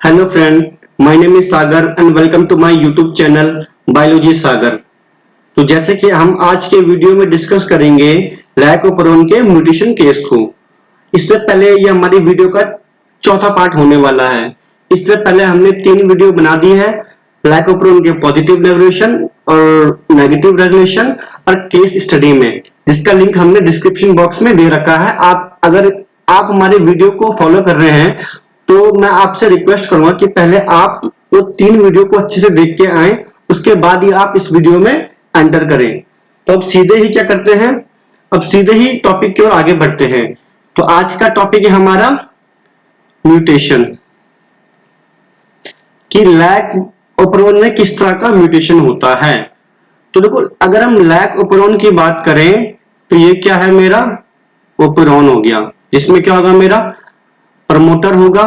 Hello friend, my name is Sagar and welcome to my YouTube channel Biology Sagar। तो जैसे कि हम आज के वीडियो में डिस्कस करेंगे लाइकोपेरोन के म्यूटेशन केस को। इससे पहले ये हमारी वीडियो का चौथा पार्ट होने वाला है। इससे पहले हमने 3 वीडियो बना दी है लाइकोपेरोन के पॉजिटिव रेगुलेशन और नेगेटिव रेगुलेशन और केस स्टडी में, जिसका लिंक हमने डिस्क्रिप्शन बॉक्स में दे रखा है। अगर आप हमारे वीडियो को फॉलो कर रहे हैं तो मैं आपसे रिक्वेस्ट करूंगा कि पहले आप वो 3 वीडियो को अच्छे से देख के आए, उसके बाद ही आप इस वीडियो में एंटर करें। तो अब सीधे ही क्या करते हैं, अब सीधे ही टॉपिक की ओर आगे बढ़ते हैं। तो आज का टॉपिक है हमारा म्यूटेशन, कि लाइकोपेरोन में किस तरह का म्यूटेशन होता है। तो देखो, अगर हम लाइकोपेरोन की बात करें तो ये क्या है, मेरा ओपेरोन हो गया, जिसमें क्या होगा, मेरा प्रमोटर होगा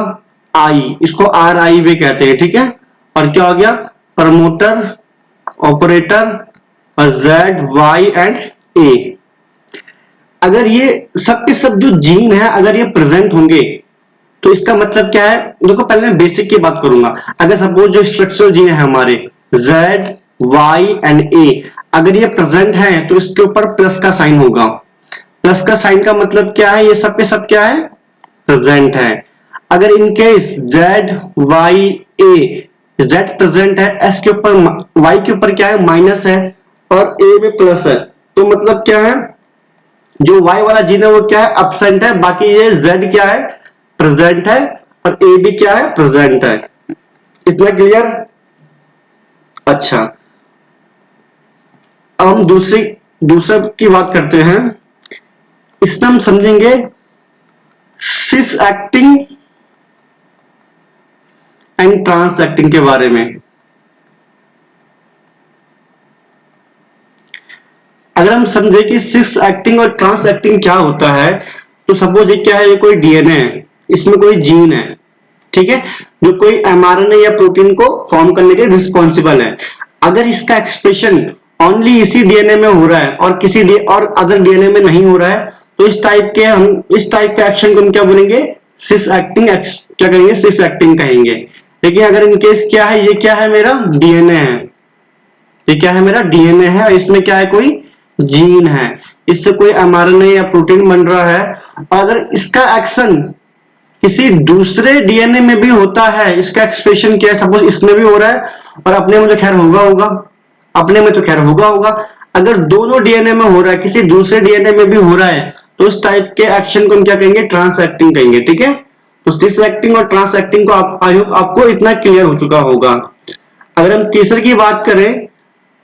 आई, इसको आर आई भी कहते हैं, ठीक है। और क्या हो गया, प्रमोटर, ऑपरेटर और जेड, वाई एंड ए। अगर ये सब के सब जो जीन है अगर ये प्रेजेंट होंगे तो इसका मतलब क्या है। देखो, पहले मैं बेसिक की बात करूंगा। अगर सपोज जो स्ट्रक्चरल जीन है हमारे जेड, वाई एंड ए, अगर ये प्रेजेंट है तो इसके ऊपर प्लस का साइन होगा। प्लस का साइन का मतलब क्या है, ये सब के सब क्या है, प्रेजेंट है। अगर in case Z, Y, A, Z present है, S के ऊपर, Y के ऊपर क्या है, माइनस है और A में प्लस है, तो मतलब क्या है, जो Y वाला जीन है वो क्या है, एब्सेंट है। बाकी ये Z क्या है, प्रेजेंट है, और A भी क्या है, प्रेजेंट है। इतना क्लियर। अच्छा, अब हम दूसरे की बात करते हैं। इसमें हम समझेंगे सिस एक्टिंग एंड ट्रांस एक्टिंग के बारे में। अगर हम समझे कि सिस एक्टिंग और ट्रांस एक्टिंग क्या होता है, तो सपोज ये क्या है, ये कोई डीएनए है, इसमें कोई जीन है, ठीक है, जो कोई एमआरएनए या प्रोटीन को फॉर्म करने के रिस्पॉन्सिबल है। अगर इसका एक्सप्रेशन ओनली इसी डीएनए में हो रहा है और किसी और अदर डीएनए में नहीं हो रहा है, तो इस टाइप के एक्शन को हम क्या बोलेंगे, सिस एक्टिंग, क्या कहेंगे, सिस एक्टिंग कहेंगे। लेकिन अगर इनकेस क्या है, ये क्या है, मेरा डीएनए है, ये क्या है, मेरा डीएनए है, और इसमें क्या है, कोई जीन है, इससे कोई एमआरएनए या प्रोटीन बन रहा है, और अगर इसका एक्शन किसी दूसरे डीएनए में भी होता है, इसका एक्सप्रेशन क्या है, सपोज इसमें भी हो रहा है और अपने में तो खैर होगा, अगर दोनों डीएनए में हो रहा है, किसी दूसरे डीएनए में भी हो रहा है, तो इस टाइप के एक्शन को हम क्या कहेंगे, ट्रांस एक्टिंग कहेंगे, ठीक है। तो सिस एक्टिंग और ट्रांस एक्टिंग को आई होप आपको इतना क्लियर हो चुका होगा। अगर हम तीसरे की बात करें,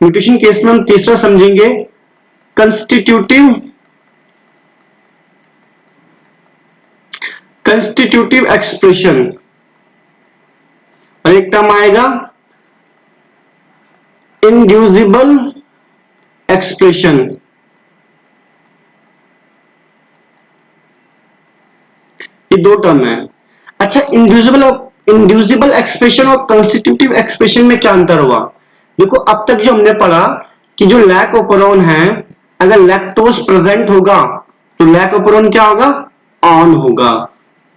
म्यूटेशन केस में हम तीसरा समझेंगे कंस्टिट्यूटिव एक्सप्रेशन, और एक टर्म आएगा इंड्यूसिबल एक्सप्रेशन। ये दो टर्म है। अच्छा, इंड्यूसिबल एक्सप्रेशन और कंस्टिट्यूटिव एक्सप्रेशन में क्या अंतर हुआ। देखो, अब तक जो हमने पढ़ा कि जो लाइकोपेरोन है, अगर लैक्टोज प्रेजेंट होगा तो लाइकोपेरोन क्या होगा, ऑन होगा।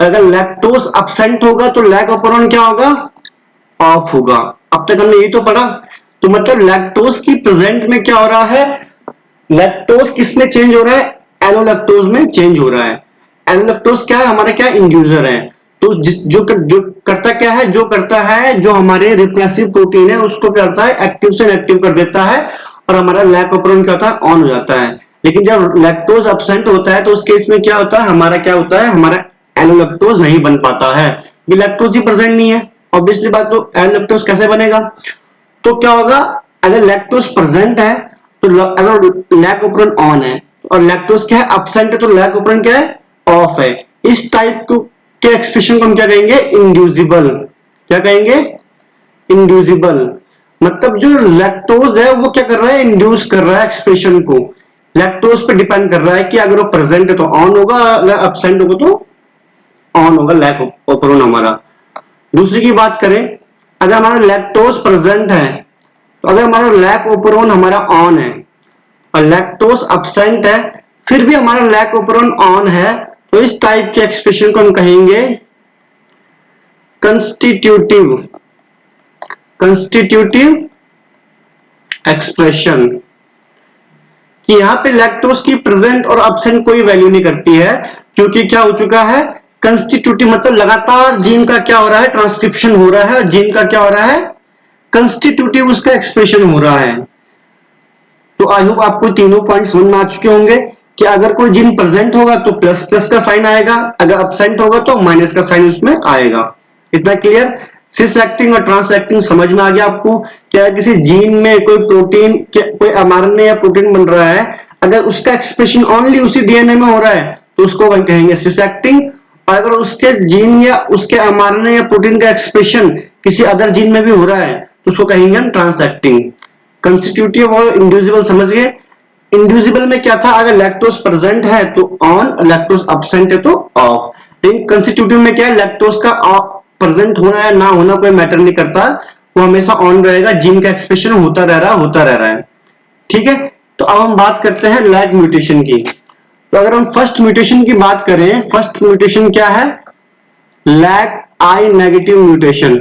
अगर लैक्टोज एब्सेंट होगा तो लाइकोपेरोन क्या होगा, ऑफ होगा। अब तक हमने यही तो पढ़ा। तो मतलब लैक्टोज की प्रेजेंट में क्या हो रहा है, लैक्टोज किस में चेंज हो रहा है, एनोलैक्टोज में चेंज हो रहा है। एनोलैक्टोज क्या है, हमारा क्या इंड्यूसर है। तो जो करता क्या है, जो हमारे रिप्रेसिव प्रोटीन है उसको क्या करता है, एक्टिव से इनएक्टिव कर देता है, और हमारा लाइकोपेरोन क्या होता है, ऑन हो जाता है। लेकिन जब लैक्टोज एब्सेंट होता है तो उस केस में क्या होता है, हमारा एनोलैक्टोज नहीं बन पाता है, ये लैक्टोज ही प्रेजेंट नहीं है। ऑब्वियसली बात, तो एनोलैक्टोज कैसे बनेगा। तो क्या होगा, अगर लैक्टोज प्रेजेंट है तो अगर लाइकोपेरोन ऑन है, और लैक्टोज क्या है, एब्सेंट है, तो लाइकोपेरोन क्या है, ऑफ है। इस टाइप के एक्सप्रेशन को हम क्या कहेंगे, इंड्यूसिबल। क्या कहेंगे, इंड्यूसिबल। मतलब जो लैक्टोज है वो क्या कर रहा है, इंड्यूस कर रहा है एक्सप्रेशन को। लैक्टोज पे डिपेंड कर रहा है कि अगर वो प्रेजेंट है तो ऑन होगा, अगर एब्सेंट होगा तो ऑन होगा लैकोपेरोन हमारा। दूसरी की बात करें, अगर हमारा लैक्टोज प्रेजेंट है, तो अगर हमारा लाइकोपेरोन हमारा ऑन है और लैक्टोज एब्सेंट है, फिर भी हमारा लाइकोपेरोन ऑन है, तो इस टाइप के एक्सप्रेशन को हम कहेंगे कंस्टिट्यूटिव एक्सप्रेशन कि यहां पे लैक्टोज की प्रेजेंट और अब्सेंट कोई वैल्यू नहीं करती है, क्योंकि क्या हो चुका है, कंस्टिट्यूटिव मतलब लगातार जीन का क्या हो रहा है, ट्रांसक्रिप्शन हो रहा है, और जीन का क्या हो रहा है, कंस्टिट्यूटिव उसका एक्सप्रेशन हो रहा है। तो आई होप आपको तीनों पॉइंट समझ में आ चुके होंगे कि अगर कोई जीन प्रेजेंट होगा तो प्लस प्लस का साइन आएगा, अगर अब्सेंट होगा तो माइनस का साइन उसमें आएगा। इतना क्लियर? सिस एक्टिंग और ट्रांस एक्टिंग समझ में आ गया आपको? क्या किसी जीन में कोई प्रोटीन, कोई एमआरएनए या प्रोटीन बन रहा है, अगर उसका एक्सप्रेशन ओनली उसी डीएनए में हो रहा है तो उसको कहेंगे सिस एक्टिंग, और अगर उसके जीन या उसके एमआरएनए या प्रोटीन का एक्सप्रेशन किसी अदर जीन में भी हो रहा है तो उसको कहेंगे हम ट्रांस एक्टिंग। कंस्टिट्यूटिव और इंड्यूसिबल समझ गए? इंड्यूसिबल में क्या था, अगर लैक्टोज प्रेजेंट है तो ऑन, लैक्टोज अब्सेंट है तो ऑफ। लेकिन कंस्टिट्यूटिव में क्या है, लैक्टोज का प्रेजेंट होना या ना होना कोई मैटर नहीं करता, वो हमेशा ऑन रहेगा, जीन का एक्सप्रेशन होता रह रहा है। ठीक है, तो अब हम बात करते हैं लैग म्यूटेशन की। तो अगर हम फर्स्ट म्यूटेशन की बात करें, फर्स्ट म्यूटेशन क्या है, लैग आई नेगेटिव म्यूटेशन।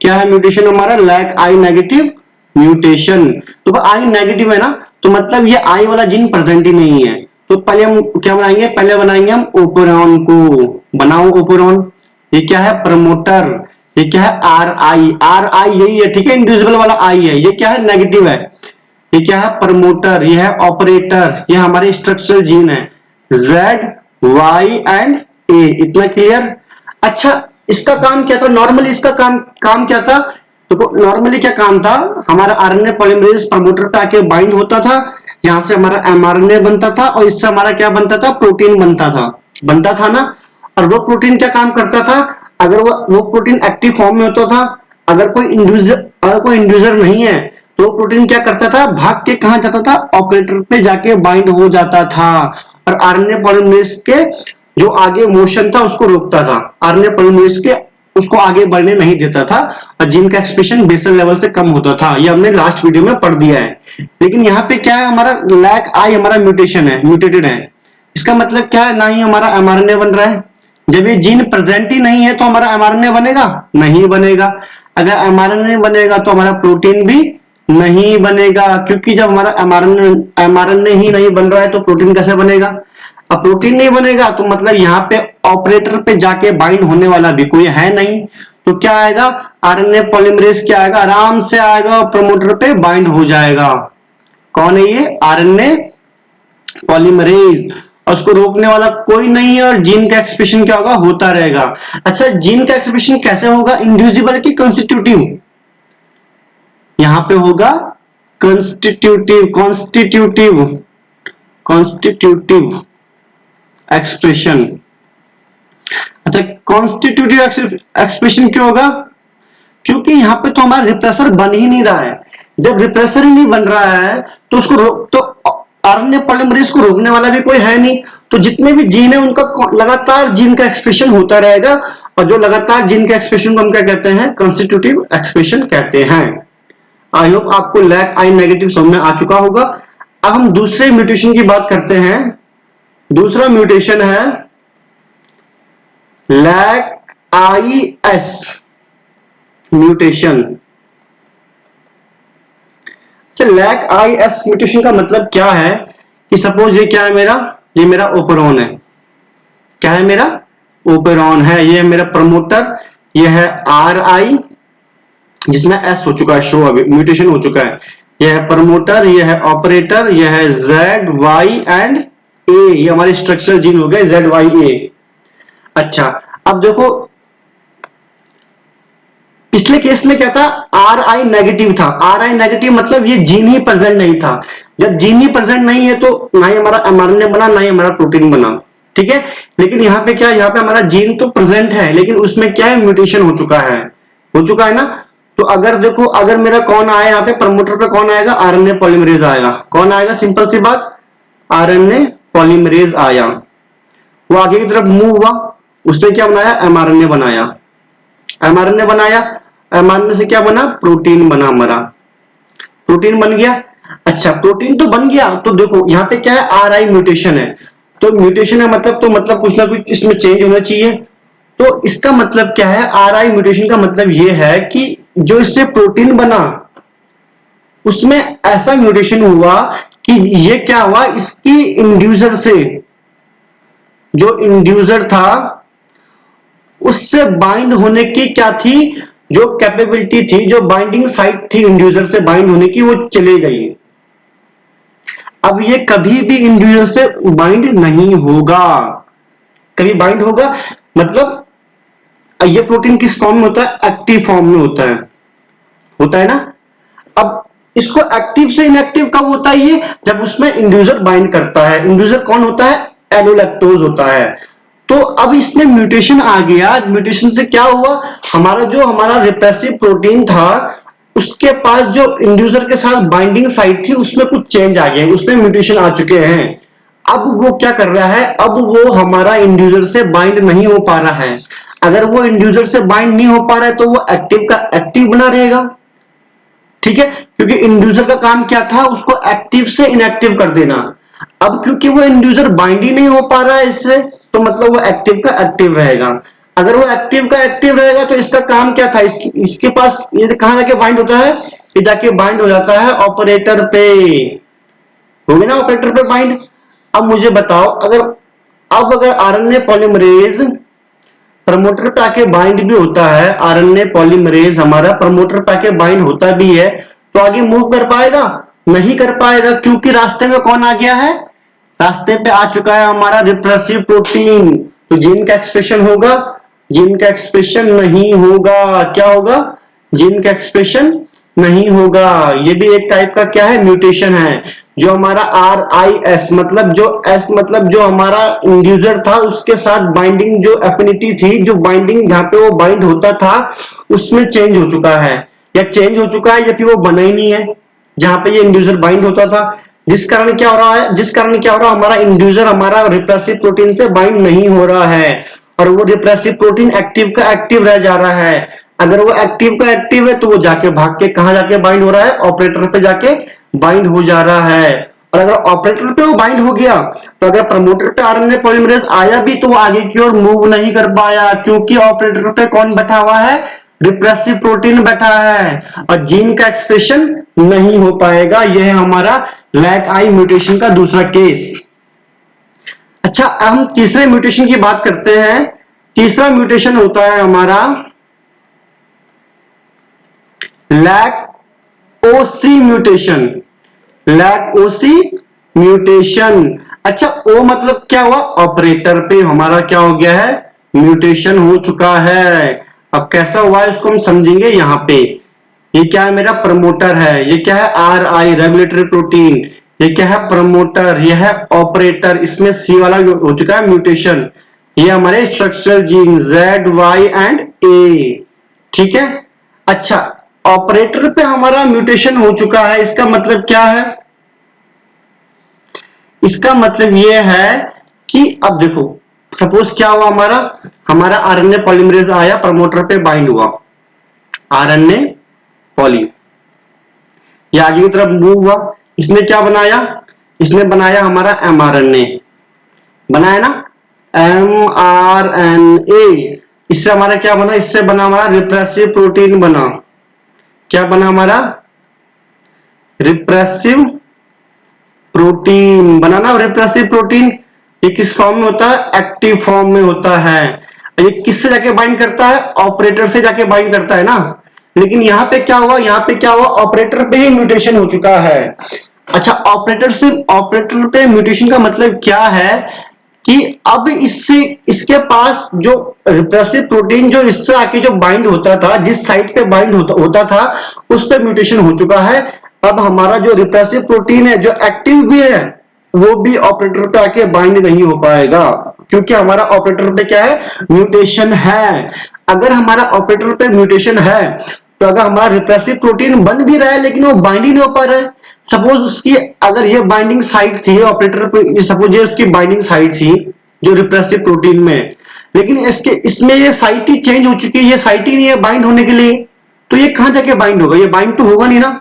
क्या है म्यूटेशन हमारा, लैग आई नेगेटिव म्यूटेशन। तो आई नेगेटिव है ना, तो मतलब ये आई वाला जीन प्रेजेंट ही नहीं है। तो पहले हम क्या बनाएंगे, पहले बनाएंगे हम ओपेरॉन को। बनाओ ओपेरॉन, ये क्या है, प्रमोटर, ये क्या है, आर आई यही है, ठीक है, इंडिविजुअल वाला आई है, ये क्या है, नेगेटिव है। ये क्या है, प्रमोटर, ये है ऑपरेटर, ये हमारे स्ट्रक्चरल जीन है, जेड वाई एंड ए। इतना क्लियर? अच्छा, इसका काम क्या था, नॉर्मली इसका काम क्या था, तो नॉर्मली क्या काम था, हमारा आरएनए पॉलीमरेज प्रमोटर पे आके बाइंड होता था, यहां से हमारा एमआरएनए बनता था, और इससे हमारा क्या बनता था, प्रोटीन बनता था ना। और वो प्रोटीन क्या काम करता था, अगर वो प्रोटीन एक्टिव फॉर्म में होता था, अगर कोई इंड्यूसर नहीं है तो प्रोटीन क्या करता था, भाग के कहां जाता था, ऑपरेटर पे जाके बाइंड हो जाता था, और आरएनए पॉलीमरेज के जो आगे मोशन था उसको रोकता था, आरएनए पॉलीमरेज के उसको आगे बढ़ने नहीं देता था, और जीन का एक्सप्रेशन बेसल लेवल से कम होता था। ये हमने लास्ट वीडियो में पढ़ दिया है। लेकिन यहाँ पे क्या है, हमारा लैग आई हमारा म्यूटेशन है, म्यूटेटेड है। इसका मतलब क्या है, ना ही हमारा एमआरएनए बन रहा है। जब ये जीन प्रेजेंट ही नहीं है तो हमारा एमआरएनए बनेगा, नहीं बनेगा। अगर एमआरएनए बनेगा तो हमारा प्रोटीन भी नहीं बनेगा, क्योंकि जब हमारा एमआरएनए ही नहीं बन रहा है तो प्रोटीन कैसे बनेगा। अब प्रोटीन नहीं बनेगा तो मतलब यहाँ पे ऑपरेटर पे जाके बाइंड होने वाला भी कोई है नहीं, तो क्या आएगा, आरएनए पॉलीमरेज क्या आएगा, आराम से आएगा, प्रमोटर पे बाइंड हो जाएगा। कौन है ये, आरएनए पॉलीमरेज, और उसको रोकने वाला कोई नहीं है, और जीन का एक्सप्रेशन क्या होगा, होता रहेगा। अच्छा, जीन का एक्सप्रेशन कैसे होगा, इंड्यूसिबल की कंस्टिट्यूटिव, यहां पे होगा कॉन्स्टिट्यूटिव एक्सप्रेशन। अच्छा, कॉन्स्टिट्यूटिव एक्सप्रेशन क्यों होगा, क्योंकि यहां पे तो हमारा रिप्रेसर बन ही नहीं रहा है। जब रिप्रेसर ही नहीं बन रहा है तो उसको तो आरएनए पॉलीमरेज को रोकने वाला भी कोई है नहीं, तो जितने भी जीन है उनका लगातार जीन का एक्सप्रेशन होता रहेगा, और जो लगातार जीन के एक्सप्रेशन को हम क्या कहते हैं, कॉन्स्टिट्यूटिव एक्सप्रेशन कहते हैं। आई होप आपको लैग आई नेगेटिव समझ में आ चुका होगा। अब हम दूसरे म्यूटेशन की बात करते हैं। दूसरा म्यूटेशन है lag I S mutation. Lag I S mutation का मतलब क्या है कि सपोज ये क्या है मेरा, ये मेरा ओपेरॉन है, क्या है मेरा, ओपेरॉन है, ये मेरा प्रमोटर, ये है आर आई जिसमें एस हो चुका है, शो अभी म्यूटेशन हो चुका है, यह है प्रमोटर, यह है ऑपरेटर, यह है जेड वाई एंड ए, ये हमारे स्ट्रक्चरल जीन हो गए जेड वाई ए। अच्छा, अब देखो पिछले केस में क्या था, आर आई नेगेटिव था, आर आई नेगेटिव मतलब ये जीन ही प्रेजेंट नहीं था। जब जीन ही प्रेजेंट नहीं है तो ना ही हमारा एमआरएनए बना, ना ही हमारा प्रोटीन बना, ठीक है। लेकिन यहाँ पे क्या, यहाँ पे हमारा जीन तो प्रेजेंट है लेकिन उसमें क्या है, म्यूटेशन हो चुका है ना। तो अगर देखो, अगर मेरा कौन आया यहाँ पे, प्रमोटर पे कौन आएगा, आरएनए पॉलीमरेज आएगा। कौन आएगा, सिंपल सी बात, आरएनए पॉलीमरेज आया, वो आगे की तरफ मूव हुआ, उसने क्या बनाया, एमआरएनए बनाया, एमआरएनए बनाया, एमआरएनए से क्या बना, प्रोटीन बना, हमारा प्रोटीन बन गया। अच्छा, प्रोटीन तो बन गया, तो देखो यहाँ पे क्या है, आर आई म्यूटेशन है, तो म्यूटेशन है मतलब, तो मतलब कुछ ना कुछ इसमें चेंज होना चाहिए। तो इसका मतलब क्या है, आर आई म्यूटेशन का मतलब ये है कि जो इससे प्रोटीन बना उसमें ऐसा म्यूटेशन हुआ कि ये क्या हुआ, इसकी इंड्यूसर से, जो इंड्यूसर था उससे बाइंड होने की क्या थी, जो कैपेबिलिटी थी, जो बाइंडिंग साइट थी इंड्यूसर से बाइंड होने की, वो चली गई। अब ये कभी भी इंड्यूसर से बाइंड नहीं होगा। कभी बाइंड होगा मतलब ये प्रोटीन किस फॉर्म में होता है, एक्टिव फॉर्म में होता है ना। अब इसको एक्टिव से इनएक्टिव कब होता है, ये जब उसमें इंड्यूसर बाइंड करता है। इंड्यूसर कौन होता है, एलोलैक्टोज होता है। तो अब इसमें म्यूटेशन आ गया। म्यूटेशन से क्या हुआ, हमारा रिप्रेसिव प्रोटीन था उसके पास जो इंड्यूसर के साथ बाइंडिंग साइट थी उसमें कुछ चेंज आ गया, उसमें म्यूटेशन आ चुके हैं। अब वो क्या कर रहा है, अब वो हमारा इंड्यूसर से बाइंड नहीं हो पा रहा है। अगर वो इंड्यूसर से बाइंड नहीं हो पा रहा है तो वो एक्टिव का एक्टिव बना रहेगा, ठीक है, क्योंकि इंड्यूसर का काम क्या था, उसको एक्टिव से इनएक्टिव कर देना। अब क्योंकि वो इंड्यूसर बाइंड ही नहीं हो पा रहा है इससे, तो मतलब वो एक्टिव का एक्टिव रहेगा। अगर वो एक्टिव का एक्टिव रहेगा तो इसका काम क्या था, इसके पास ये कहां जाके बाइंड होता है, ये जाके बाइंड हो जाता है ऑपरेटर पे, हो गया ना ऑपरेटर पे बाइंड। अब मुझे बताओ, अगर आरएनए पॉलीमरेज प्रमोटर पे आके बाइंड भी होता है, आरएनए पॉलीमरेज हमारा प्रमोटर पे आके बाइंड होता भी है, तो आगे मूव कर पाएगा, नहीं कर पाएगा, क्योंकि रास्ते में कौन आ गया है, रास्ते पे आ चुका है हमारा रिप्रेसिव प्रोटीन। तो जीन का एक्सप्रेशन होगा, जीन का एक्सप्रेशन नहीं होगा, क्या होगा, जीन का एक्सप्रेशन नहीं होगा। ये भी एक टाइप का क्या है, म्यूटेशन है। जो हमारा आर आई एस मतलब जो एस मतलब जो हमारा इंड्यूसर था उसके साथ बाइंडिंग जो एफिनिटी थी, जो बाइंडिंग जहां पे वो बाइंड होता था उसमें चेंज हो चुका है, या चेंज हो चुका है या फिर वो बना ही नहीं है जहां पे ये इंड्यूसर बाइंड होता था। जिस कारण क्या हो रहा है, हमारा इंड्यूसर हमारा रिप्रेसिव प्रोटीन से बाइंड नहीं हो रहा है और वो रिप्रेसिव प्रोटीन एक्टिव का एक्टिव रह जा रहा है। अगर वो एक्टिव का एक्टिव है तो वो जाके भाग के कहां जाके बाइंड हो रहा है, ऑपरेटर पे जाके बाइंड हो जा रहा है। और अगर ऑपरेटर पे वो बाइंड हो गया तो अगर प्रमोटर पे आरएनए पॉलीमरेज आया भी तो वो आगे की ओर मूव नहीं कर पाया, क्योंकि ऑपरेटर पे कौन बैठा हुआ है, रिप्रेसिव प्रोटीन बैठा है, और जीन का एक्सप्रेशन नहीं हो पाएगा। यह है हमारा लैक आई म्यूटेशन का दूसरा केस। अच्छा, अब हम तीसरे म्यूटेशन की बात करते हैं। तीसरा म्यूटेशन होता है हमारा lack O C mutation, lack O C mutation. अच्छा, ओ मतलब क्या हुआ, ऑपरेटर पे हमारा क्या हो गया है, म्यूटेशन हो चुका है। अब कैसा हुआ है इसको हम समझेंगे। यहाँ पे ये क्या है, मेरा प्रमोटर है, ये क्या है, आर आई रेगुलेटरी प्रोटीन, ये क्या है, प्रमोटर, यह है ऑपरेटर, इसमें सी वाला हो चुका है म्यूटेशन। ये हमारे structural gene Z Y and A, ठीक है। अच्छा, ऑपरेटर पे हमारा म्यूटेशन हो चुका है, इसका मतलब क्या है, इसका मतलब यह है कि अब देखो सपोज क्या हुआ, हमारा आरएनए पॉलीमरेज आया, प्रमोटर पे बाइंड हुआ, आरएनए पॉली, ये आगे की तरफ मूव हुआ, इसने क्या बनाया, इसने बनाया हमारा एमआरएनए, बनाया ना एमआरएनए। इससे हमारा क्या बना, इससे बना हमारा रिप्रेसिव प्रोटीन बना, क्या बना हमारा, रिप्रेसिव प्रोटीन बना ना, रिप्रेसिव प्रोटीन। ये किस फॉर्म में होता है, एक्टिव फॉर्म में होता है। ये किससे जाके बाइंड करता है, ऑपरेटर से जाके बाइंड करता है ना। लेकिन यहाँ पे क्या हुआ, यहाँ पे क्या हुआ, ऑपरेटर पे ही म्यूटेशन हो चुका है। अच्छा, ऑपरेटर पे म्यूटेशन का मतलब क्या है कि अब इसके पास जो रिप्रेसिव प्रोटीन जो इससे आके जो बाइंड होता था, जिस साइट पे बाइंड होता था उस पे म्यूटेशन हो चुका है। अब हमारा जो रिप्रेसिव प्रोटीन है जो एक्टिव भी है वो भी ऑपरेटर पे आके बाइंड नहीं हो पाएगा, क्योंकि हमारा ऑपरेटर पे क्या है, म्यूटेशन है। अगर हमारा ऑपरेटर पे म्यूटेशन है तो अगर हमारा रिप्रेसिव प्रोटीन बन भी रहा है लेकिन वो बाइंड ही नहीं हो पा रहा है। सपोज उसकी अगर ये बाइंडिंग साइट थी ऑपरेटर पे, सपोज ये उसकी बाइंडिंग साइट थी जो रिप्रेसिव प्रोटीन में, लेकिन इसमें ये साइट ही चेंज हो चुकी है, ये साइट ही नहीं है बाइंड होने के लिए, तो ये कहां जाके बाइंड होगा, ये बाइंड तो होगा नहीं ना।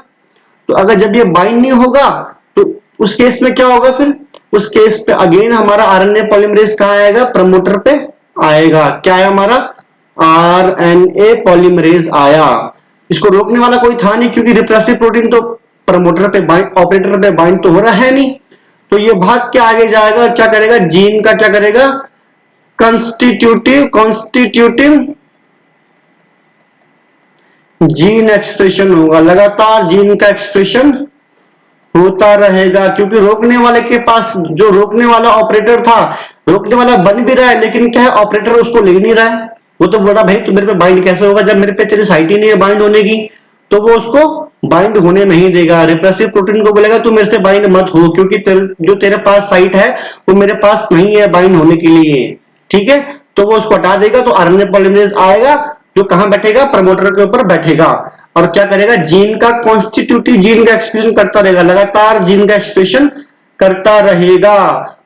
तो अगर जब ये बाइंड नहीं होगा तो उस केस में क्या होगा, फिर उस केस पे अगेन हमारा आरएनए पॉलीमरेज कहां आएगा, प्रमोटर पे आएगा। क्या है हमारा आरएनए पॉलीमरेज आया। इसको रोकने वाला कोई था नहीं, क्योंकि रिप्रेसिव प्रोटीन तो प्रमोटर पे बाइंड, ऑपरेटर पे बाइंड तो हो रहा है नहीं, तो ये भाग के आगे जाएगा और क्या करेगा, जीन का क्या करेगा, कॉन्स्टिट्यूटिव जीन एक्सप्रेशन होगा। लगातार जीन का एक्सप्रेशन होता रहेगा, क्योंकि रोकने वाले के पास जो रोकने वाला ऑपरेटर था, रोकने वाला बन भी रहा है, लेकिन क्या है, ऑपरेटर उसको ले नहीं रहा है। वो तो बोला भाई तू मेरे पे बाइंड कैसे होगा, जब मेरे पे तेरी साइट ही नहीं है बाइंड होने की, तो वो उसको बाइंड होने नहीं देगा। रिप्रेसिव प्रोटीन को बोलेगा तू मेरे से बाइंड मत हो, क्योंकि जो तेरे पास साइट है वो मेरे पास नहीं है बाइंड होने के लिए, ठीक है। तो वो उसको हटा देगा, तो आरएनए पॉलीमरेज आएगा जो कहां बैठेगा, प्रमोटर के ऊपर बैठेगा, और क्या करेगा, जीन का कॉन्स्टिट्यूटिव जीन का एक्सप्रेशन करता रहेगा, लगातार जीन का एक्सप्रेशन करता रहेगा।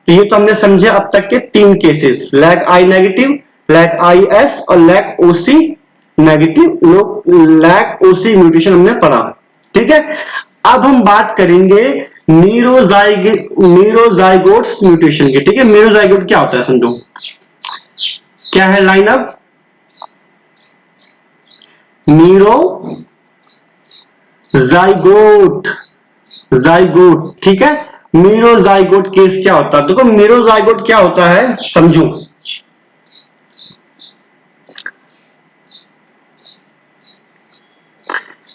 तो ये तो हमने समझे अब तक के 3 cases, lac I negative, lac I S और lac O C negative, lac O C mutation हमने पढ़ा, ठीक है। अब हम बात करेंगे मीरोजाइगोट्स म्यूटेशन की, ठीक है। मीरोजाइगोट क्या होता है समझो, क्या है लाइन अप, मीरोजाइगोट, जाइगोट, ठीक है। मीरोजाइगोट केस क्या होता है, देखो मीरोजाइगोट क्या होता है समझो।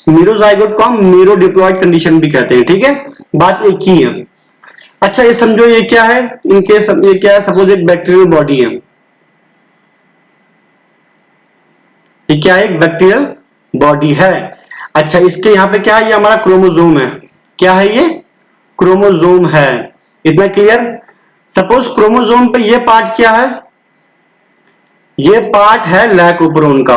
मीरोजाइगोट को हम मीरो डिप्लॉयड कंडीशन भी कहते हैं, ठीक है, बात एक ही है। अच्छा ये समझो, ये क्या है, इनके ये क्या है, सपोज एक बैक्टीरियल बॉडी है, ये क्या है, एक बैक्टीरियल बॉडी है। अच्छा इसके यहाँ पे क्या है, ये हमारा क्रोमोजोम है, क्या है ये, क्रोमोजोम है, इतना क्लियर। सपोज क्रोमोजोम पे ये पार्ट क्या है, ये पार्ट है लैकोप्रोन का,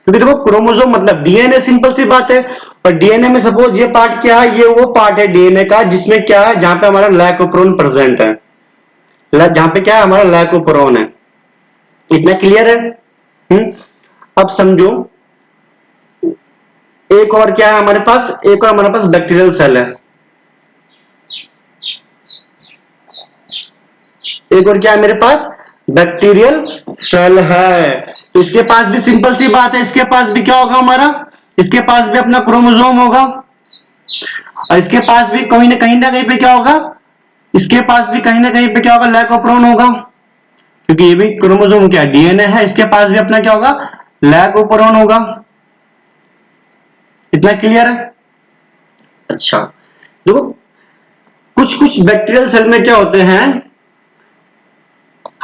क्योंकि देखो क्रोमोजोम मतलब डीएनए, सिंपल सी बात है। और डीएनए में सपोज ये पार्ट क्या है, ये वो पार्ट है डीएनए का जिसमें क्या है, जहां पे हमारा लैकोप्रोन प्रेजेंट है, जहां पे क्या है, हमारा लैकोप्रोन है, इतना क्लियर है। अब समझो एक और क्या है हमारे पास, एक और हमारे पास बैक्टीरियल सेल है, एक और क्या है मेरे पास, बैक्टीरियल सेल है। तो इसके पास भी सिंपल सी बात है, इसके पास भी क्या होगा हमारा, इसके पास भी अपना क्रोमोसोम होगा, और इसके पास भी कहीं ना कहीं पे क्या होगा, इसके पास भी कहीं ना कहीं पे क्या होगा, लैकोप्रोन होगा, क्योंकि ये भी क्रोमोसोम क्या डीएनए है, इसके पास भी अपना क्या होगा, लैकोप्रोन होगा, इतना क्लियर है। अच्छा देखो कुछ कुछ बैक्टीरियल सेल में क्या होते हैं,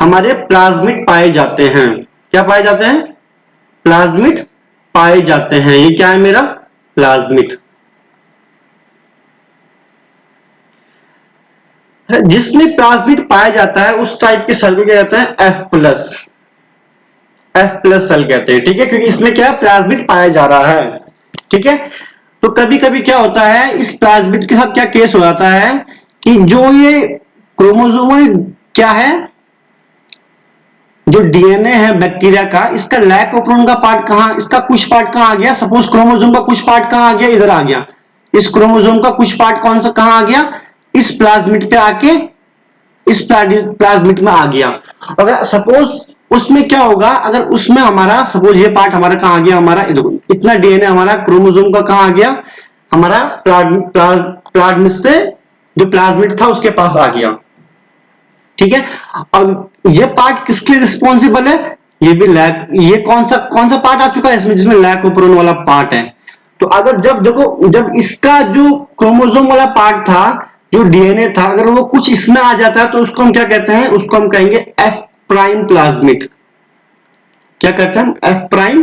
हमारे प्लाज्मिड पाए जाते हैं, क्या पाए जाते हैं, प्लाज्मिड पाए जाते हैं। ये क्या है मेरा, प्लाज्मिड, जिसमें प्लाज्मिड पाया जाता है उस टाइप के सेल को क्या कहते हैं, एफ प्लस सेल कहते हैं, ठीक है, क्योंकि इसमें क्या है, प्लाज्मिड पाया जा रहा है, ठीक है। तो कभी कभी क्या होता है, इस प्लाज्मिड के साथ क्या केस हो जाता है कि जो ये क्रोमोसोम क्या है, जो डीएनए है बैक्टीरिया का, इसका लैकोप्रोन का पार्ट कहां, इसका कुछ पार्ट कहां आ गया, सपोज क्रोमोसोम का कुछ पार्ट कहां आ गया, इधर आ गया, इस क्रोमोसोम का कुछ पार्ट कौन सा कहां आ गया, इस प्लाज्मिड पे आके इस प्लाज्मिड में आ गया। अगर सपोज उसमें क्या होगा, अगर उसमें हमारा सपोज ये पार्ट हमारा कहां आ गया, हमारा इतना डीएनए हमारा क्रोमोसोम का कहां आ गया, हमारा प्लाज्मिड से जो प्लाज्मिड था उसके पास आ गया, ठीक है। अब ये पार्ट किसके लिए रिस्पॉन्सिबल है, ये भी ये कौन सा पार्ट आ चुका है इसमें, जिसमें लैकोप्रोन वाला पार्ट है। तो अगर जब देखो, जब इसका जो क्रोमोसोम वाला पार्ट था, जो डीएनए था, अगर वो कुछ इसमें आ जाता है तो उसको हम क्या कहते हैं, उसको हम कहेंगे एफ प्राइम प्लाज्मिड, क्या कहते हैं, F prime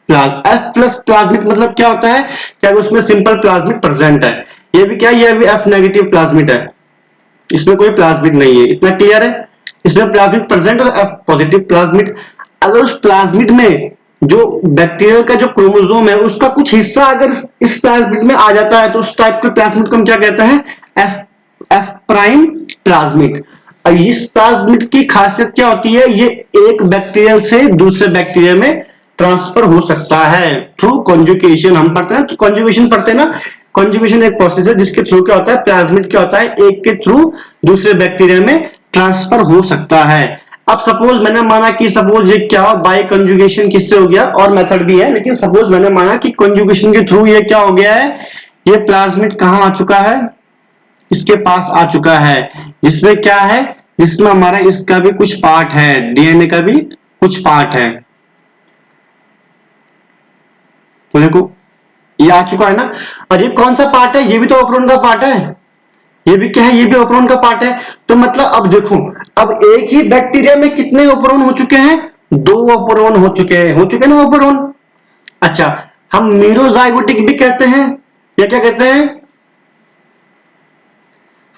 F plus plasmid, मतलब क्या होता है, क्या उसमें सिंपल प्लाज्मिड प्रेजेंट है, ये भी क्या, ये भी एफ नेगेटिव प्लाज्मिड है, इसमें कोई प्लाज्मिड नहीं है, इतना क्लियर है। इसमें प्लाज्मिड प्रेजेंट और एफ पॉजिटिव प्लाज्मिड। अगर उस प्लाज्मिड में जो बैक्टीरिया का जो क्रोमोसोम है उसका कुछ हिस्सा अगर इस प्लाज्मिड में आ जाता है तो उस टाइप के प्लाज्मिड को हम क्या कहते हैं, एफ प्राइम प्लाज्मिड। और इस प्लाज्मिड की खासियत क्या होती है, ये एक बैक्टीरिया से दूसरे बैक्टीरिया में ट्रांसफर हो सकता है थ्रू कॉन्जुगेशन। हम पढ़ते हैं तो कॉन्जुगेशन पढ़ते हैं ना, कॉन्जुगेशन एक प्रोसेस है जिसके थ्रू क्या होता है, प्लाज्मिड क्या होता है, एक के थ्रू दूसरे बैक्टीरिया में ट्रांसफर हो सकता है। अब सपोज मैंने माना कि सपोज ये क्या बाय कंजुगेशन किससे हो गया, और मेथड भी है, लेकिन सपोज मैंने माना कि कंजुगेशन के थ्रू ये क्या हो गया है, ये प्लाज्मिड कहां आ चुका है, इसके पास आ चुका है, जिसमें क्या है, जिसमें हमारा इसका भी कुछ पार्ट है, डीएनए का भी कुछ पार्ट है। तो देखो ये आ चुका है ना, और ये कौन सा पार्ट है, ये भी तो ऑपरोन का पार्ट है, ये भी क्या है, ये भी ऑपरोन का पार्ट है। तो मतलब अब देखो, अब एक ही बैक्टीरिया में कितने ऑपरोन हो चुके हैं, 2 ऑपरोन हो चुके ना ऑपरोन। अच्छा, हम मीरोजाइगोटिक भी कहते हैं, या क्या कहते हैं,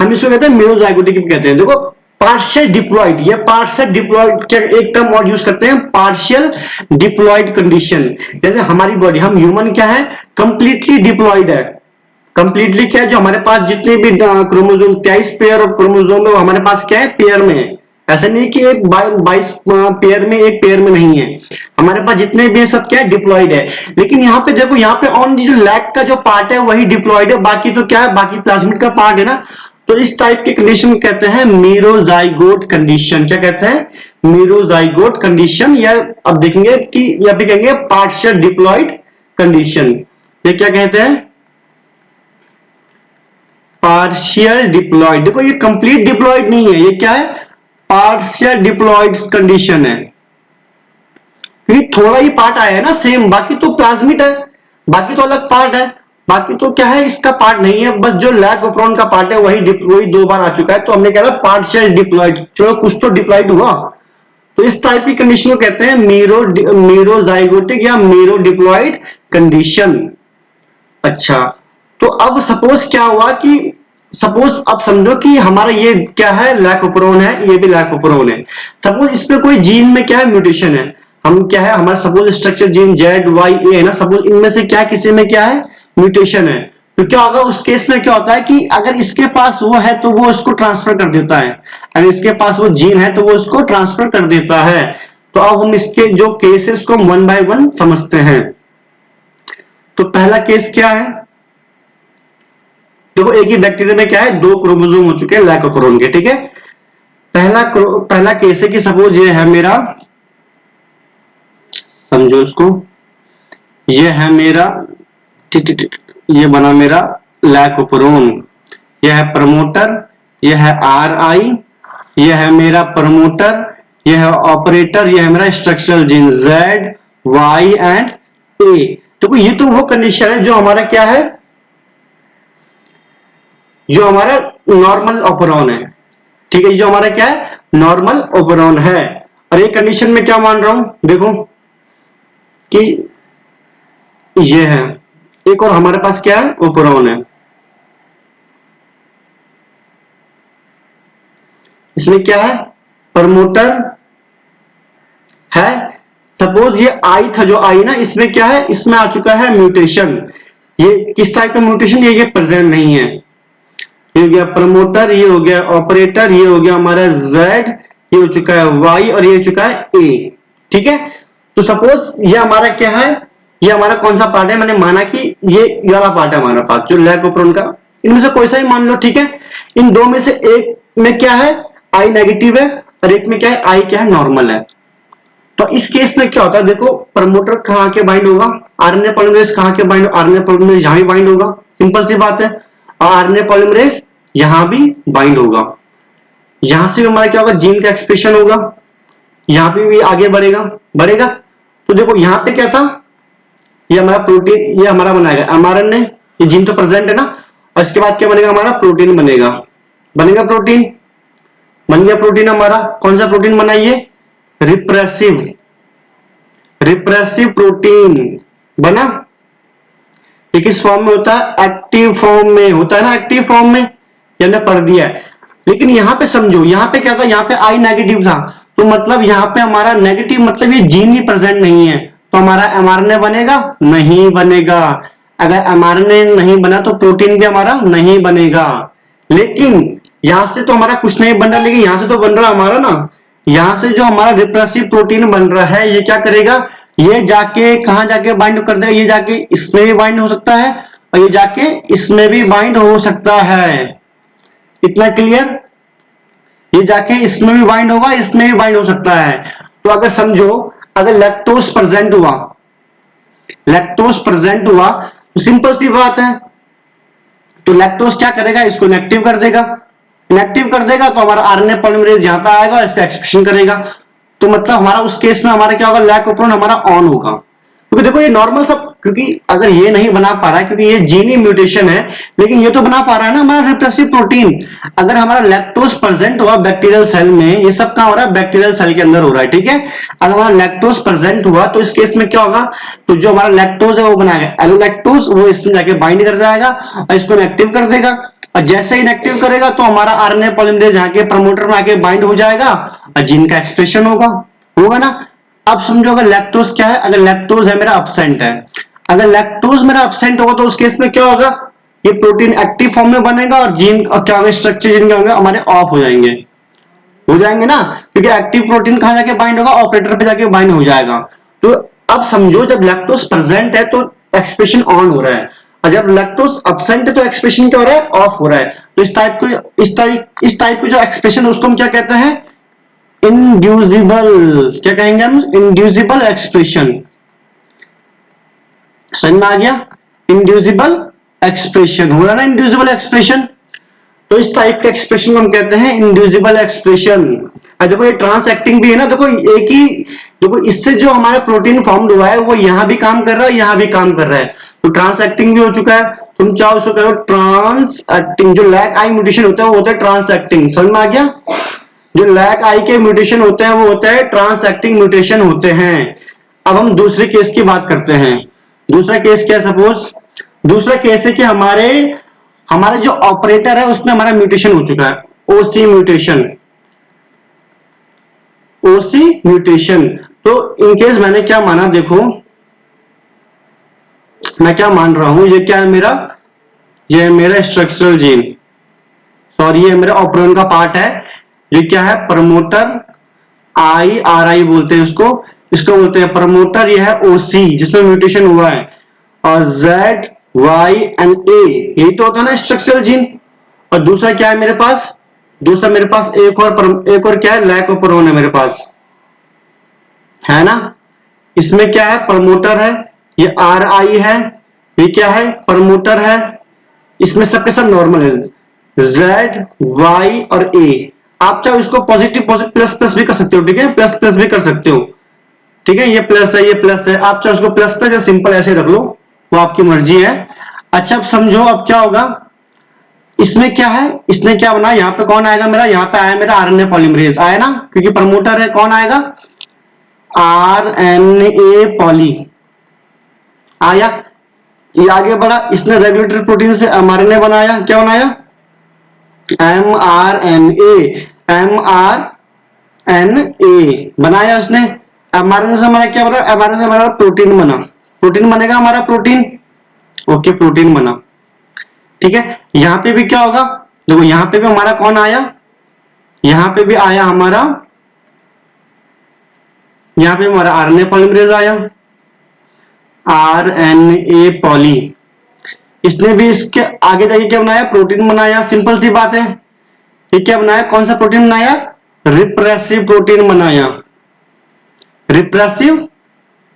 हम इसको कहते हैं मीरोजाइगोटिक भी कहते हैं। देखो पार्शियल डिप्लॉइड, ये पार्शियल डिप्लॉइड क्या, एक टर्म और यूज करते हैं, पार्शियल डिप्लॉइड कंडीशन। जैसे हमारी बॉडी, हम ह्यूमन क्या है, कंप्लीटली डिप्लॉइड है। कंप्लीटली क्या है, जो हमारे पास जितने भी क्रोमोसोम 23 पेयर और क्रोमोसोम है वो हमारे पास क्या है, पेयर में है। ऐसा नहीं कि एक 22 पेयर में, एक पेयर में नहीं है, हमारे पास जितने भी सब क्या है, डिप्लॉइड है। लेकिन यहाँ पे देखो, यहाँ पे ऑन जो लैक का जो पार्ट है वही डिप्लॉइड है, बाकी तो क्या है, बाकी प्लाज्मिड का पार्ट है ना। तो इस टाइप की कंडीशन को कहते हैं मीरोजाइगोट कंडीशन। क्या कहते हैं, मीरोजाइगोट कंडीशन, या अब देखेंगे कि या फिर कहेंगे पार्शियल डिप्लॉइड कंडीशन। ये क्या कहते हैं, पार्शियल डिप्लॉइड। देखो ये कंप्लीट डिप्लॉइड नहीं है, ये क्या है, पार्शियल डिप्लॉइड कंडीशन है। ये थोड़ा ही पार्ट आया है ना सेम, बाकी तो प्लाज्मिड है, बाकी तो अलग पार्ट है, बाकी तो क्या है, इसका पार्ट नहीं है, बस जो लैक ऑपरॉन का पार्ट है वही 2 बार आ चुका है। तो हमने कहा पार्शियल डिप्लॉइड, चलो कुछ तो डिप्लॉइड हुआ। तो इस टाइप की कंडीशन को कहते हैं मीरोजाइगोटिक या मीरो डिप्लॉइड कंडीशन। अच्छा, तो अब सपोज क्या हुआ कि सपोज अब समझो कि हमारा ये क्या है, लैक ऑपरॉन है, ये भी लैक ऑपरॉन है। सपोज इसमें कोई जीन में क्या है, म्यूटेशन है, हम क्या है, हमारा सपोज स्ट्रक्चर जीन ZYA है ना, सपोज इनमें से क्या किसी में क्या है, म्यूटेशन है। तो क्या होगा उस केस में, क्या होता है कि अगर इसके पास वो है तो वो उसको ट्रांसफर कर देता है, अगर इसके पास वो जीन है तो वो उसको ट्रांसफर कर देता है। तो अब हम इसके जो केस है उसको 1 by 1 समझते हैं। तो पहला केस क्या है, देखो एक ही बैक्टीरिया में क्या है, 2 क्रोमोसोम हो चुके हैं लैक ऑपरॉन के, ठीक है। पहला केस है कि सपोज ये है मेरा, समझो इसको, ये है मेरा, ठीक, ये बना मेरा लैक ऑपरॉन, यह है प्रमोटर, यह है RI, यह है मेरा प्रमोटर, यह है ऑपरेटर, यह है मेरा structural gene Z, Y and A। तो ये तो वो कंडीशन है जो हमारा क्या है, जो हमारा नॉर्मल ऑपरॉन है, ठीक है, जो हमारा क्या है, नॉर्मल ऑपरॉन है। और ये कंडीशन में क्या मान रहा हूं, देखो कि ये है, एक और हमारे पास क्या है, ऑपरॉन है, इसमें क्या है, प्रमोटर है। सपोज ये आई था, जो आई ना, इसमें क्या है, इसमें आ चुका है म्यूटेशन। ये किस टाइप का म्यूटेशन, ये प्रेजेंट नहीं है। ये हो गया प्रमोटर, ये हो गया ऑपरेटर, ये हो गया हमारा Z, ये हो चुका है Y और ये हो चुका है A, ठीक है। तो सपोज ये हमारा क्या है, ये हमारा कौन सा पार्ट है, मैंने माना कि ये वाला पार्ट है हमारा पास, जो लैक ऑपरॉन का, इनमें से कोई सा ही मान लो, ठीक है। इन 2 में से एक में क्या है, I नेगेटिव है, और एक में क्या है, I क्या है, नॉर्मल है। तो इस केस में क्या होता है, देखो प्रमोटर कहां के बाइंड होगा, RNA पॉलीमरेज कहां के बाइंड, RNA पॉलीमरेज यहां भी बाइंड होगा, सिंपल सी बात है। और RNA पॉलीमरेज यहां भी बाइंड होगा, यहां से भी हमारा क्या होगा, जीन का एक्सप्रेशन होगा, यहां पे भी आगे बढ़ेगा। तो देखो यहाँ पे क्या था, ये हमारा प्रोटीन, ये हमारा बनाएगा mRNA, ये जीन तो प्रेजेंट है ना, और इसके बाद क्या बनेगा, हमारा प्रोटीन बनेगा, प्रोटीन बन गया। प्रोटीन हमारा कौन सा प्रोटीन बना, ये रिप्रेसिव प्रोटीन बना। ये किस फॉर्म में होता है, एक्टिव फॉर्म में होता है ना, एक्टिव फॉर्म में, ये हमने पढ़ दिया है। लेकिन यहाँ पे समझो, यहाँ पे क्या था, यहाँ पे I नेगेटिव था, तो मतलब यहाँ पे हमारा नेगेटिव मतलब ये जीन ही प्रेजेंट नहीं है, तो हमारा mRNA बनेगा, नहीं बनेगा। अगर mRNA नहीं बना तो प्रोटीन भी हमारा नहीं बनेगा। लेकिन यहां से तो हमारा कुछ नहीं बन रहा, लेकिन यहां से तो बन रहा हमारा ना, यहां से जो हमारा रिप्रेसिव प्रोटीन बन रहा है, ये क्या करेगा, ये जाके कहां जाके बाइंड कर देगा, ये जाके इसमें भी बाइंड हो सकता है, और ये जाके इसमें भी बाइंड हो सकता है। इतना क्लियर, ये जाके इसमें भी बाइंड होगा, इसमें भी बाइंड हो सकता है। तो अगर समझो अगर लैक्टोज प्रेजेंट हुआ, लैक्टोज प्रेजेंट हुआ तो सिंपल सी बात है, तो लैक्टोज क्या करेगा, इसको इनएक्टिव कर देगा, इनएक्टिव कर देगा तो हमारा आरएनए पॉलीमरेज यहां पे आएगा और इसका एक्सप्रेशन करेगा। तो मतलब हमारा उस केस में हमारा क्या होगा, लैक ओपरॉन हमारा ऑन होगा, क्योंकि देखो ये नॉर्मल सब, क्योंकि अगर ये नहीं बना पा रहा है क्योंकि ये जीनी म्यूटेशन है, लेकिन ये तो बना पा रहा है ना हमारा रिप्रेसिव प्रोटीन। अगर हमारा लैक्टोज प्रेजेंट हुआ बैक्टीरियल सेल में, ये सब कहां हो रहा है, बैक्टीरियल सेल के अंदर हो रहा है, ठीक है। अगर हमारा लैक्टोज प्रेजेंट हुआ तो इस केस में क्या होगा, तो जो हमारा लैक्टोज है वो बनाएगा एलोलैक्टोज, वो इसमें जाके बाइंड कर जाएगा और इसको इनएक्टिव कर देगा, और जैसे इनएक्टिव करेगा तो हमारा आरएनए पॉलीमरेज यहाँ के प्रमोटर में आके बाइंड हो जाएगा और जीन का एक्सप्रेशन होगा, होगा ना। अब समझो अगर लैक्टोज क्या है, अगर लैक्टोज है मेरा अब्सेंट है, अगर लैक्टोज मेरा अब्सेंट होगा तो उस केस में क्या होगा, ये प्रोटीन एक्टिव फॉर्म में बनेगा और जीन क्या होंगे, स्ट्रक्चर जिनके होंगे हमारे ऑफ हो जाएंगे, हो जाएंगे ना, क्योंकि एक्टिव प्रोटीन कहां जाके बाइंड होगा, ऑपरेटर पे जाके बाइंड हो जाएगा। तो अब समझो जब लैक्टोज प्रेजेंट है तो एक्सप्रेशन ऑन हो रहा है, और जब लैक्टोज अब्सेंट है तो एक्सप्रेशन क्या हो रहा है, ऑफ हो रहा है। तो इस टाइप को जो एक्सप्रेशन है उसको हम क्या कहते हैं, इंड्यूसिबल, क्या कहेंगे हम, इंड्यूसिबल एक्सप्रेशन। समझ में आ गया, इंड्यूसिबल एक्सप्रेशन हो रहा है ना, इंड्यूसिबल एक्सप्रेशन। तो इस टाइप के एक्सप्रेशन को हम कहते हैं इंड्यूसिबल एक्सप्रेशन। देखो ये ट्रांस एक्टिंग भी है ना, देखो एक ही, देखो इससे जो हमारा प्रोटीन फॉर्म हुआ है वो यहां भी काम कर रहा है, यहां भी काम कर रहा है, तो ट्रांस एक्टिंग भी हो चुका है। तुम चाहो उसको कहो ट्रांस एक्टिंग, जो लैक आई म्यूटेशन होता है वो होता है ट्रांस एक्टिंग। समझ में आ गया, जो लैक आई के म्यूटेशन होते हैं वो होता है ट्रांस एक्टिंग म्यूटेशन होते हैं। अब हम दूसरे केस की बात करते हैं। दूसरा केस क्या, सपोज दूसरा केस है कि हमारे जो ऑपरेटर है उसमें हमारा म्यूटेशन हो चुका है, ओसी म्यूटेशन, ओसी म्यूटेशन। तो इनकेस मैंने क्या माना, देखो मैं क्या मान रहा हूं, ये क्या है मेरा, ये है मेरा स्ट्रक्चरल जीन, सॉरी ये मेरा ऑपरेन का पार्ट है। ये क्या है, प्रमोटर, आई आर आई बोलते हैं इसको, इसको बोलते हैं प्रमोटर। ये है ओसी जिसमें म्यूटेशन हुआ है, और जेड वाई एंड ए, यही तो होता है ना स्ट्रक्चरल जीन। और दूसरा क्या है मेरे पास, दूसरा मेरे पास एक और क्या है, लैक ओपरॉन है मेरे पास, है ना। इसमें क्या है, प्रमोटर है, ये आर आई है, ये क्या है, प्रमोटर है। इसमें सबके सब नॉर्मल है, जेड वाई और ए। आप चाहो इसको पॉजिटिव पॉजिटिव प्लस प्लस भी कर सकते हो, ठीक है, प्लस प्लस भी कर सकते हो, ठीक है, ये प्लस है, ये प्लस है, आप चाहो इसको प्लस प्लस या सिंपल ऐसे रख लो, वो आपकी मर्जी है। अच्छा अब समझो अब क्या होगा, इसमें क्या है, इसने क्या बना, यहाँ पे कौन आएगा मेरा, यहाँ पे आया मेरा आरएनए पॉलीमरेज आया ना, क्योंकि प्रमोटर है, कौन आएगा, आरएनए पॉली आया, ये आगे बढ़ा, इसने रेगुलेटरी प्रोटीन से एमआरएनए बनाया, क्या बनाया, एमआरएनए, एमआरएनए बनाया उसने। एमआरएनए से हमारा क्या बना, एमआरएनए से हमारा प्रोटीन बना, प्रोटीन बनेगा हमारा, प्रोटीन, ओके प्रोटीन बना, ठीक है। यहां पे भी क्या होगा, देखो यहां पे भी हमारा कौन आया, यहां पे भी आया हमारा, यहां पे हमारा आरएनए पॉलीमरेज आया, आरएनए पॉली। इसने भी इसके आगे जाके क्या बनाया, प्रोटीन बनाया, सिंपल सी बात है। ये क्या बनाया, कौन सा प्रोटीन बनाया, रिप्रेसिव प्रोटीन बनाया, रिप्रेसिव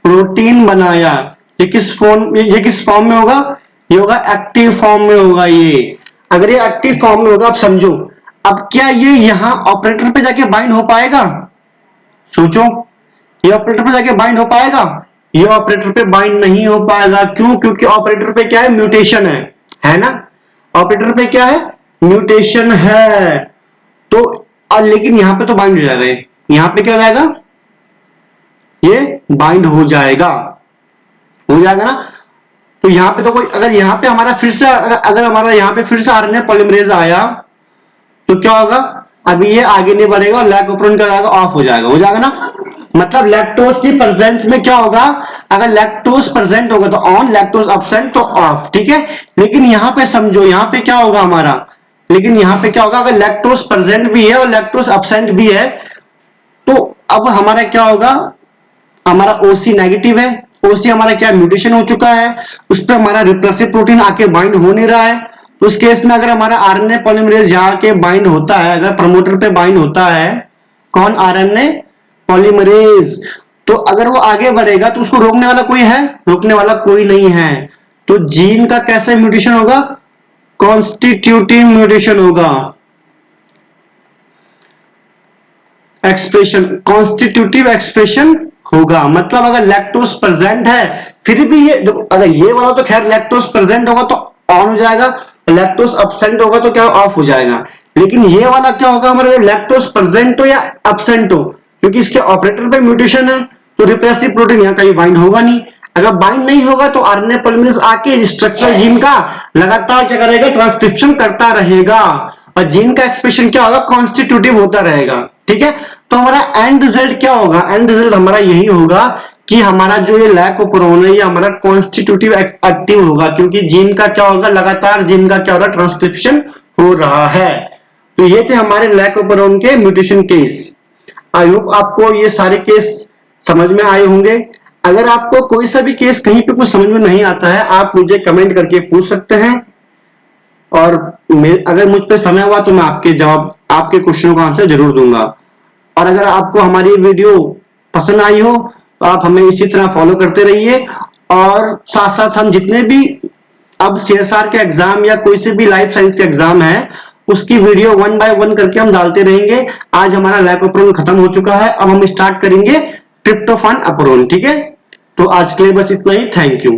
प्रोटीन बनाया। ये किस फॉर्म में होगा, ये होगा एक्टिव फॉर्म में होगा। ये अगर ये एक्टिव फॉर्म में होगा, आप समझो अब क्या ये यहां ऑपरेटर पे जाके बाइंड हो पाएगा, सोचो ये ऑपरेटर पे जाके बाइंड हो पाएगा, ये ऑपरेटर पे बाइंड नहीं हो पाएगा। क्यों, क्योंकि ऑपरेटर पे क्या है, म्यूटेशन है ना, ऑपरेटर पे क्या है, म्यूटेशन है। तो लेकिन यहां पे तो बाइंड हो जाएगा, यहां पे क्या हो जाएगा, ये बाइंड हो जाएगा, हो जाएगा ना। तो यहां पे तो कोई, अगर यहां पे हमारा फिर से, अगर हमारा यहां पे फिर से आरएनए पॉलीमरेज आया तो क्या होगा, अभी ये आगे नहीं बढ़ेगा और लैक ओपरॉन क्या हो जाएगा, ऑफ हो जाएगा ना। मतलब लैक्टोज की प्रेजेंस में क्या होगा, अगर लैक्टोज प्रेजेंट होगा तो ऑन, लैक्टोज अब्सेंट तो ऑफ, ठीक है। लेकिन यहां पे समझो, यहां पे क्या होगा हमारा, लेकिन यहां पे क्या होगा, अगर लैक्टोज प्रेजेंट भी है और लैक्टोज अब्सेंट भी है तो अब हमारा क्या होगा, हमारा ओसी नेगेटिव है, ओसी हमारा क्या म्यूटेशन हो चुका है, उस पर हमारा रिप्रेसिव प्रोटीन आके बाइंड हो नहीं रहा है, तो उस केस में अगर हमारा आरएनए पॉलीमरेज जाके बाइंड होता है, अगर प्रमोटर पे बाइंड होता है, कौन? आरएनए पॉलीमरेज, तो अगर वो आगे बढ़ेगा तो उसको रोकने वाला कोई है? रोकने वाला कोई नहीं है। तो जीन का कैसे म्यूटेशन होगा? कॉन्स्टिट्यूटिव म्यूटेशन होगा। एक्सप्रेशन, कॉन्स्टिट्यूटिव एक्सप्रेशन होगा। मतलब अगर लैक्टोज प्रेजेंट है फिर भी ये, अगर ये वाला तो खैर लैक्टोज प्रेजेंट होगा तो ऑन हो जाएगा, लैक्टोज अब्सेंट होगा तो क्या ऑफ हो जाएगा। लेकिन ये वाला क्या होगा हमारे, लैक्टोज प्रेजेंट हो या अब्सेंट हो, क्योंकि इसके ऑपरेटर पे म्यूटेशन है तो रिप्रेसिव प्रोटीन यहां कहीं बाइंड होगा नहीं। अगर बाइंड नहीं होगा तो आरएनए पॉलीमरेज आके स्ट्रक्चर जीन का लगातार क्या करेगा? ट्रांसक्रिप्शन करता रहेगा और जीन का एक्सप्रेशन क्या होगा? कॉन्स्टिट्यूटिव होता रहेगा। ठीक है, तो हमारा एंड रिजल्ट क्या होगा? एंड रिजल्ट हमारा यही होगा कि हमारा जो ये लैकोपेरोन है ये हमारा कॉन्स्टिट्यूटिव एक्टिव होगा, क्योंकि जीन का क्या होगा? लगातार जीन का क्या हो रहा है? ट्रांसक्रिप्शन हो रहा है। तो ये थे हमारे लैकोपेरोन के म्यूटेशन केस। आई होप आपको ये सारे केस समझ में आए होंगे। अगर आपको कोई सा भी केस कहीं पे कुछ समझ में नहीं आता है, आप मुझे कमेंट करके पूछ सकते हैं और अगर मुझ पे समय हुआ तो मैं आपके जवाब, आपके क्वेश्चनों का आंसर जरूर दूंगा। और अगर आपको हमारी वीडियो पसंद आई हो तो आप हमें इसी तरह फॉलो करते रहिए। और साथ साथ हम जितने भी अब सीएसआर के एग्जाम या कोई से भी लाइफ साइंस के एग्जाम है उसकी वीडियो 1 बाय 1 करके हम डालते रहेंगे। आज हमारा लैकोपेरोन खत्म हो चुका है, अब हम स्टार्ट करेंगे ट्रिप्टोफान अपेरोन। ठीक है, तो आज के लिए बस इतना ही। Thank you.